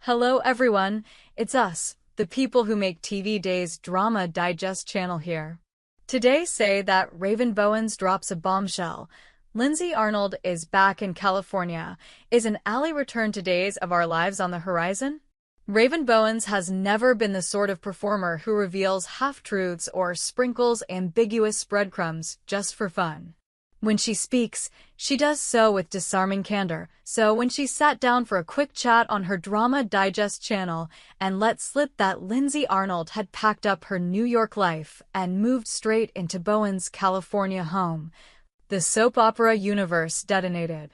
Hello everyone, it's us, the people who make TV Day's Drama Digest channel here. Today say that Raven Bowens drops a bombshell. Lindsay Arnold is back in California. Is an Ally return to Days of Our Lives on the horizon? Raven Bowens has never been the sort of performer who reveals half-truths or sprinkles ambiguous breadcrumbs just for fun. When she speaks, she does so with disarming candor, so when she sat down for a quick chat on her Drama Digest channel and let slip that Lindsay Arnold had packed up her New York life and moved straight into Bowen's California home, the soap opera universe detonated.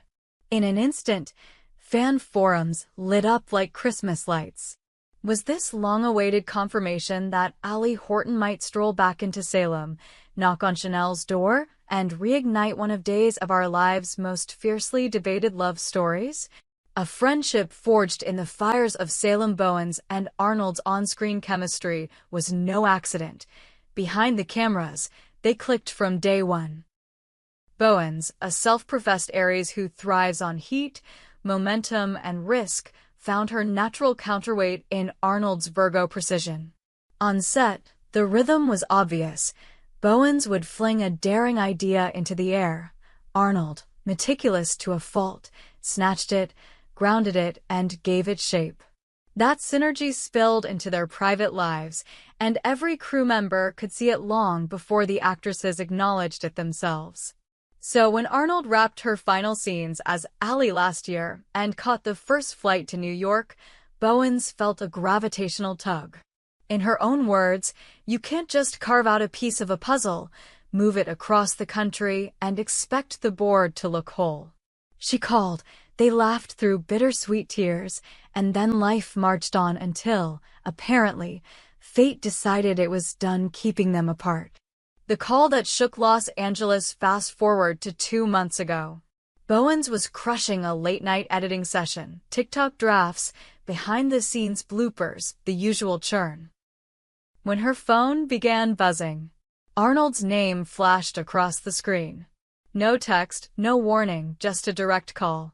In an instant, fan forums lit up like Christmas lights. Was this long-awaited confirmation that Ally Horton might stroll back into Salem, knock on Chanel's door, and reignite one of Days of Our Lives' most fiercely debated love stories? A friendship forged in the fires of Salem. Bowens and Arnold's on-screen chemistry was no accident. Behind the cameras, they clicked from day one. Bowens, a self-professed Aries who thrives on heat, momentum, and risk, found her natural counterweight in Arnold's Virgo precision. On set, the rhythm was obvious. Bowens would fling a daring idea into the air. Arnold, meticulous to a fault, snatched it, grounded it, and gave it shape. That synergy spilled into their private lives, and every crew member could see it long before the actresses acknowledged it themselves. So when Arnold wrapped her final scenes as Ally last year and caught the first flight to New York, Bowens felt a gravitational tug. In her own words, you can't just carve out a piece of a puzzle, move it across the country, and expect the board to look whole. She called, they laughed through bittersweet tears, and then life marched on until, apparently, fate decided it was done keeping them apart. The call that shook Los Angeles fast forward to 2 months ago. Bowens was crushing a late-night editing session, TikTok drafts, behind-the-scenes bloopers, the usual churn. When her phone began buzzing, Arnold's name flashed across the screen. No text, no warning, just a direct call.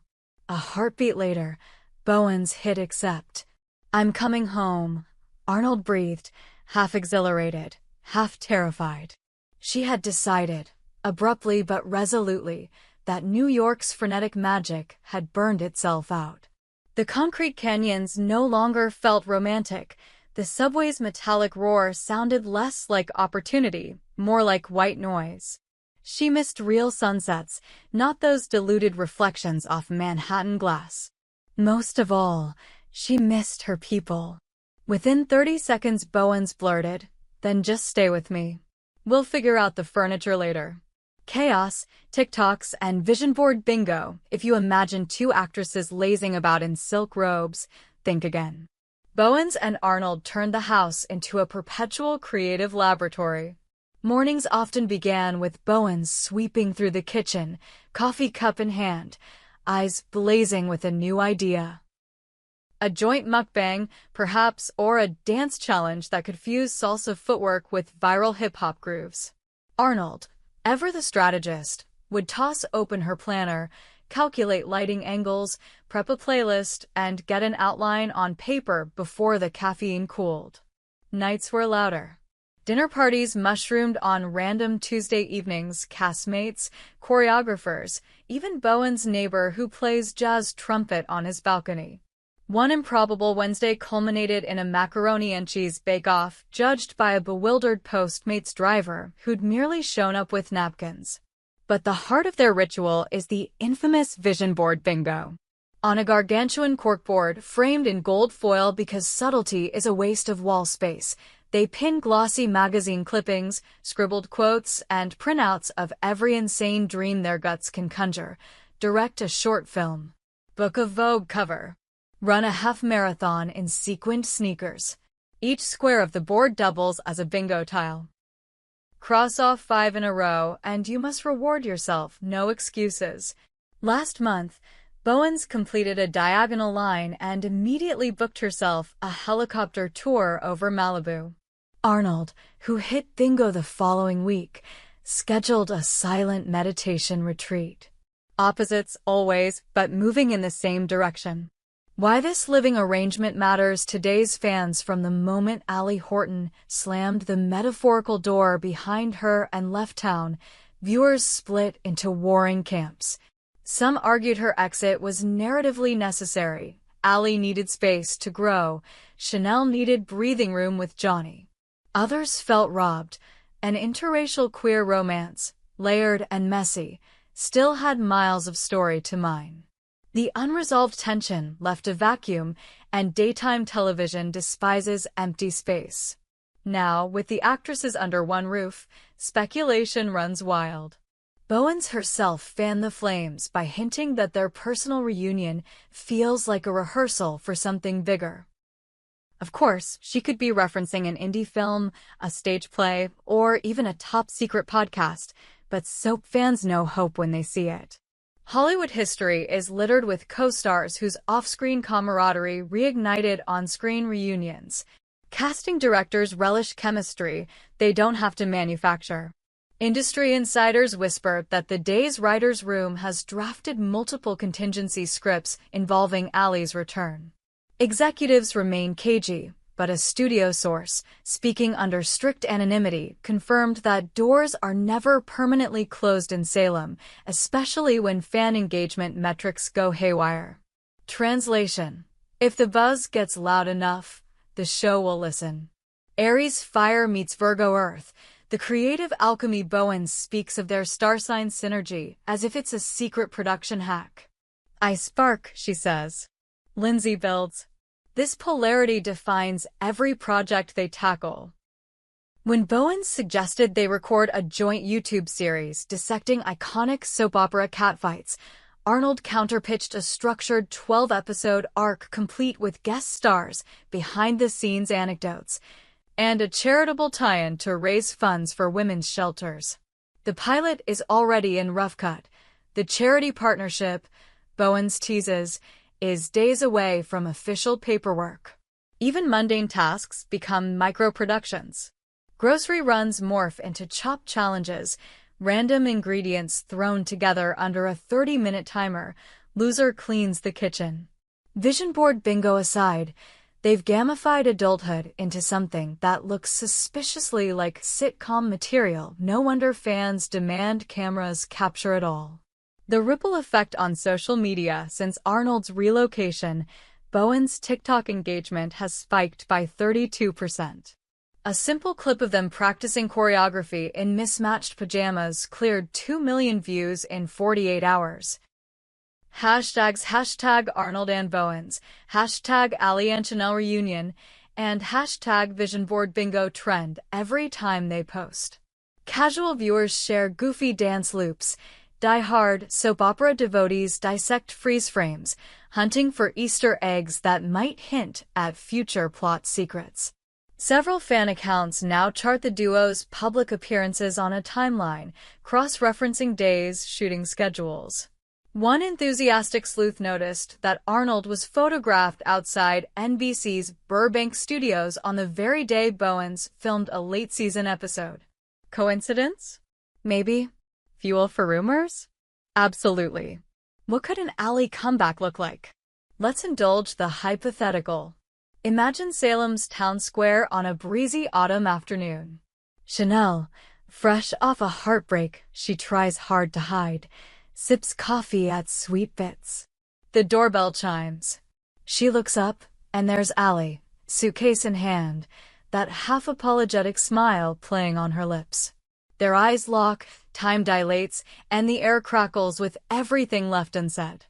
A heartbeat later, Bowens hit accept. I'm coming home, Arnold breathed, half exhilarated, half terrified. She had decided, abruptly but resolutely, that New York's frenetic magic had burned itself out. The concrete canyons no longer felt romantic. The subway's metallic roar sounded less like opportunity, more like white noise. She missed real sunsets, not those diluted reflections off Manhattan glass. Most of all, she missed her people. Within 30 seconds, Bowens blurted, "Then just stay with me. We'll figure out the furniture later." Chaos, TikToks, and vision board bingo. If you imagine two actresses lazing about in silk robes, think again. Bowens and Arnold turned the house into a perpetual creative laboratory. Mornings often began with Bowens sweeping through the kitchen, coffee cup in hand, eyes blazing with a new idea. A joint mukbang, perhaps, or a dance challenge that could fuse salsa footwork with viral hip-hop grooves. Arnold, ever the strategist, would toss open her planner, calculate lighting angles, prep a playlist, and get an outline on paper before the caffeine cooled. Nights were louder. Dinner parties mushroomed on random Tuesday evenings, castmates, choreographers, even Bowen's neighbor who plays jazz trumpet on his balcony. One improbable Wednesday culminated in a macaroni and cheese bake-off, judged by a bewildered Postmates driver who'd merely shown up with napkins. But the heart of their ritual is the infamous vision board bingo. On a gargantuan corkboard framed in gold foil because subtlety is a waste of wall space, they pin glossy magazine clippings, scribbled quotes, and printouts of every insane dream their guts can conjure. Direct a short film. Book a Vogue cover. Run a half-marathon in sequined sneakers. Each square of the board doubles as a bingo tile. Cross off 5 in a row, and you must reward yourself, no excuses. Last month, Bowens completed a diagonal line and immediately booked herself a helicopter tour over Malibu. Arnold, who hit bingo the following week, scheduled a silent meditation retreat. Opposites always, but moving in the same direction. Why this living arrangement matters to today's fans. From the moment Ally Horton slammed the metaphorical door behind her and left town, viewers split into warring camps. Some argued her exit was narratively necessary. Ally needed space to grow. Chanel needed breathing room with Johnny. Others felt robbed. An interracial queer romance, layered and messy, still had miles of story to mine. The unresolved tension left a vacuum, and daytime television despises empty space. Now, with the actresses under one roof, speculation runs wild. Bowens herself fanned the flames by hinting that their personal reunion feels like a rehearsal for something bigger. Of course, she could be referencing an indie film, a stage play, or even a top-secret podcast, but soap fans know hope when they see it. Hollywood history is littered with co-stars whose off-screen camaraderie reignited on-screen reunions. Casting directors relish chemistry they don't have to manufacture. Industry insiders whisper that the Day's writer's room has drafted multiple contingency scripts involving Ally's return. Executives remain cagey, but a studio source, speaking under strict anonymity, confirmed that doors are never permanently closed in Salem, especially when fan engagement metrics go haywire. Translation: if the buzz gets loud enough, the show will listen. Aries fire meets Virgo earth. The creative alchemy. Bowens speaks of their star sign synergy as if it's a secret production hack. I spark, she says. Lindsay builds. This polarity defines every project they tackle. When Bowens suggested they record a joint YouTube series dissecting iconic soap opera catfights, Arnold counterpitched a structured 12-episode arc complete with guest stars, behind-the-scenes anecdotes, and a charitable tie-in to raise funds for women's shelters. The pilot is already in rough cut. The charity partnership, Bowens teases, is days away from official paperwork. Even mundane tasks become micro-productions. Grocery runs morph into chop challenges, random ingredients thrown together under a 30-minute timer. Loser cleans the kitchen. Vision board bingo aside, they've gamified adulthood into something that looks suspiciously like sitcom material. No wonder fans demand cameras capture it all. The ripple effect on social media. Since Arnold's relocation, Bowens' TikTok engagement has spiked by 32%. A simple clip of them practicing choreography in mismatched pajamas cleared 2 million views in 48 hours. Hashtags #Arnold and Bowens, #Ally and Chanel reunion, and #Vision board bingo trend every time they post. Casual viewers share goofy dance loops. Die-hard soap opera devotees dissect freeze frames, hunting for Easter eggs that might hint at future plot secrets. Several fan accounts now chart the duo's public appearances on a timeline, cross-referencing days, shooting schedules. One enthusiastic sleuth noticed that Arnold was photographed outside NBC's Burbank studios on the very day Bowens filmed a late-season episode. Coincidence? Maybe. Fuel for rumors? Absolutely. What could an Ally comeback look like? Let's indulge the hypothetical. Imagine Salem's town square on a breezy autumn afternoon. Chanel, fresh off a heartbreak she tries hard to hide, sips coffee at Sweet Bits. The doorbell chimes. She looks up, and there's Ally, suitcase in hand, that half-apologetic smile playing on her lips. Their eyes lock, time dilates, and the air crackles with everything left unsaid.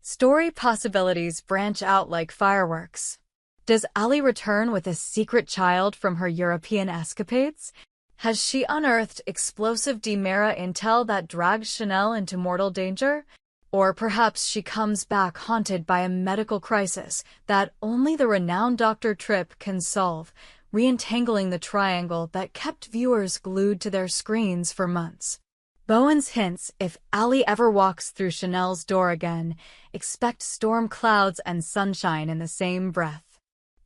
Story possibilities branch out like fireworks. Does Ally return with a secret child from her European escapades? Has she unearthed explosive DiMera intel that drags Chanel into mortal danger? Or perhaps she comes back haunted by a medical crisis that only the renowned Dr. Tripp can solve, re-entangling the triangle that kept viewers glued to their screens for months. Bowens hints if Ally ever walks through Chanel's door again, expect storm clouds and sunshine in the same breath.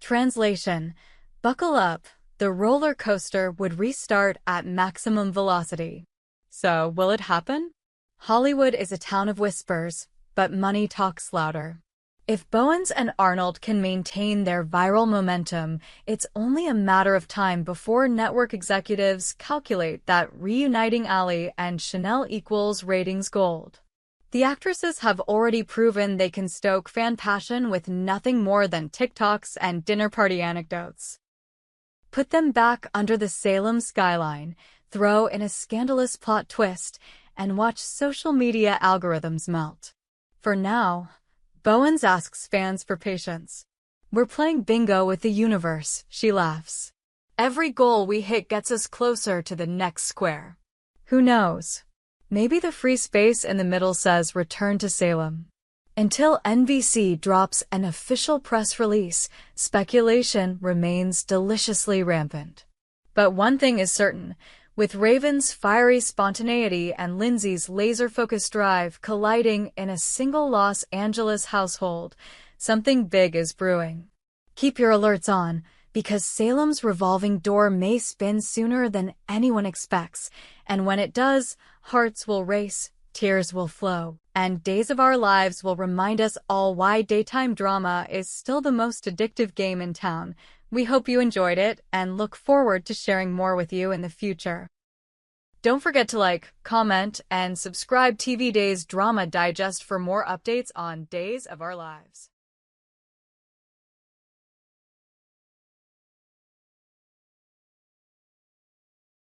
Translation: buckle up, the roller coaster would restart at maximum velocity. So, will it happen? Hollywood is a town of whispers, but money talks louder. If Bowens and Arnold can maintain their viral momentum, it's only a matter of time before network executives calculate that reuniting Ali and Chanel equals ratings gold. The actresses have already proven they can stoke fan passion with nothing more than TikToks and dinner party anecdotes. Put them back under the Salem skyline, throw in a scandalous plot twist, and watch social media algorithms melt. For now, Bowens asks fans for patience. "We're playing bingo with the universe," she laughs. "Every goal we hit gets us closer to the next square." Who knows? Maybe the free space in the middle says return to Salem. Until NBC drops an official press release, speculation remains deliciously rampant. But one thing is certain. With Raven's fiery spontaneity and Lindsay's laser-focused drive colliding in a single Los Angeles household, something big is brewing. Keep your alerts on, because Salem's revolving door may spin sooner than anyone expects, and when it does, hearts will race, tears will flow, and days of our lives will remind us all why daytime drama is still the most addictive game in town. We hope you enjoyed it and look forward to sharing more with you in the future. Don't forget to like, comment, and subscribe TV Days Drama Digest for more updates on Days of Our Lives.